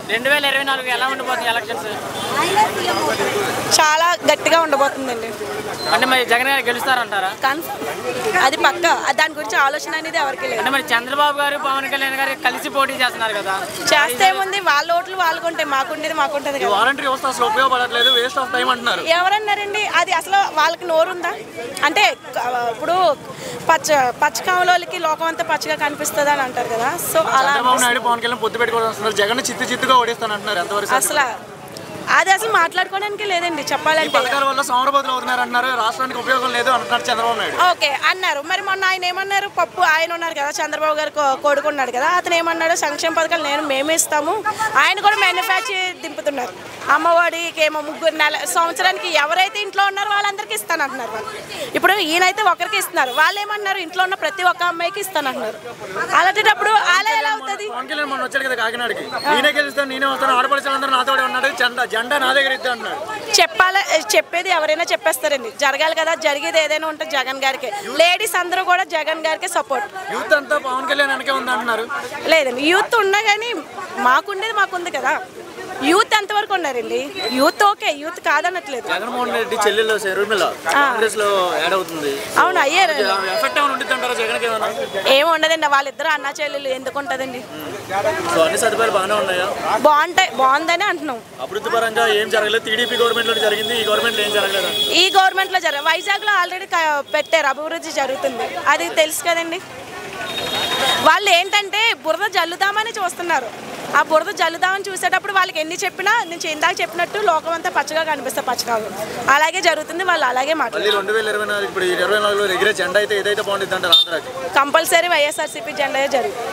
2024 ఎలా ఉండబోతుంది ఎలక్షన్స్? చాలా గట్టిగా ఉండబోతుందండి. అంటే మరి జగన్ గారు గెలుస్తారంటారా? అది పక్క. దాని గురించి ఆలోచన అనేది ఎవరికి లేదు. అంటే మరి చంద్రబాబు గారు పవన్ కళ్యాణ్ గారు కలిసి పోటీ చేస్తున్నారు కదా, చేస్తే ఏముంది, వాళ్ళ ఓట్లు వాళ్ళకుంటే మాకుండేది మాకుంటది కదా. వాలంటరీ వ్యవస్థ అసలు ఉపయోగపడట్లేదు, వేస్ట్ ఆఫ్ టైం అంటున్నారు. ఎవరన్నారండి? అది అసలు వాళ్ళకి నోరుందా? అంటే ఇప్పుడు పచ్చకామలోకి లోకం అంతా పచ్చగా కనిపిస్తుంది అని అంటారు కదా. సో అలా చంద్రబాబు నాయుడు పవన్ కళ్యాణ్ పొత్తు పెట్టుకోవడం వస్తున్నారు, జగన్ చిత్తుగా ఓడిస్తాను అంటున్నారు. ఎంతవరకు అసలు అది అసలు మాట్లాడుకోవడానికి లేదండి చెప్పాలంటే. పథకాల వల్ల సోమరబోతులు అవుతున్నారు అంటున్నారు, రాష్ట్రానికి ఉపయోగం లేదు అంటున్నారు చంద్రబాబు నాయుడు. ఓకే అన్నారు. మరి మొన్న ఆయన ఏమన్నారు? పప్పు ఆయన ఉన్నారు కదా, చంద్రబాబు గారు కొడుకున్నాడు కదా, అతను ఏమన్నాడు? సంక్షేమ పథకాలు మేమే ఇస్తాము. ఆయన కూడా మ్యానుఫ్యాక్చర్ దింపుతున్నారు. అమ్మఒడికి ఏమో 3 సంవత్సరానికి ఎవరైతే ఇంట్లో ఉన్నారో వాళ్ళందరికీ ఇస్తాను అంటున్నారు. వాళ్ళు ఇప్పుడు ఈయనైతే ఒకరికి ఇస్తున్నారు, వాళ్ళు ఏమన్నారు? ఇంట్లో ఉన్న ప్రతి ఒక్క అమ్మాయికి ఇస్తాను అంటున్నారు. అలాంటప్పుడు అలా ఎలా అవుతుంది? పవన్ కళ్యాణ్ మొన్న వచ్చాడు కదా కాకినాడకి, నేనే గెలుస్తాను నేనే వస్తాను, ఆడపడుచులందరూ నాతో ఉన్నాడు, జెండా నా దగ్గర ఇద్దా అంటున్నాడు. చెప్పేది ఎవరైనా చెప్పేస్తారండి, జరగాలి కదా. జరిగేది ఏదైనా ఉంటే జగన్ గారికి. లేడీస్ అందరూ కూడా జగన్ గారికి సపోర్ట్. యూత్ అంతా పవన్ కళ్యాణ్ వెనకే ఉంది అంటున్నారు. లేదండి, యూత్ ఉన్నా కానీ మాకుండేది మాకుంది కదా. యూత్ ఎంతవరకు ఉన్నారండి? యూత్ ఓకే, యూత్ కాదనట్లేదు. జగన్మోహన్ రెడ్డి చెల్లెల్లో షర్మిల కాంగ్రెస్ లో యాడ్ అవుతుంది. అవును, అయ్యారు. ఎఫెక్ట్ ఏమైనా ఉంటుంది అంటారా జగన్కి? ఏమి ఉండదండి, వాళ్ళిద్దరు అన్నా చెల్లెలు ఎందుకు ఉంటుందండి. అన్ని సదుపాయాలు బాగానే ఉన్నాయా? బాగుందని అంటున్నాం. అభివృద్ధి పరంగా ఏం జరగలేదు, టీడీపీ గవర్నమెంట్ లో జరిగింది, ఈ గవర్నమెంట్ ఏం జరగలేదు. ఈ గవర్నమెంట్ లో వైజాగ్ లో ఆల్రెడీ పెట్టారు, అభివృద్ధి జరుగుతుంది, అది తెలుసు కదండి. వాళ్ళు ఏంటంటే బురద జల్లుదామని చూస్తున్నారు. ఆ బురద జల్లుదామని చూసేటప్పుడు వాళ్ళకి ఎన్ని చెప్పినా, నేను ఇందాక చెప్పినట్టు లోకం అంతా పచ్చగా కనిపిస్తుంది, పచ్చగా అలాగే జరుగుతుంది. వాళ్ళు అలాగే మాట్లాడారు. 2024 ఇప్పుడు 2024 ఎగిరే జెండా అయితే ఏదైతే బాగుంటుంది అంటారు ఆంధ్రాకి? కంపల్సరీ వైఎస్ఆర్సీపీ జెండా జరుగుతుంది.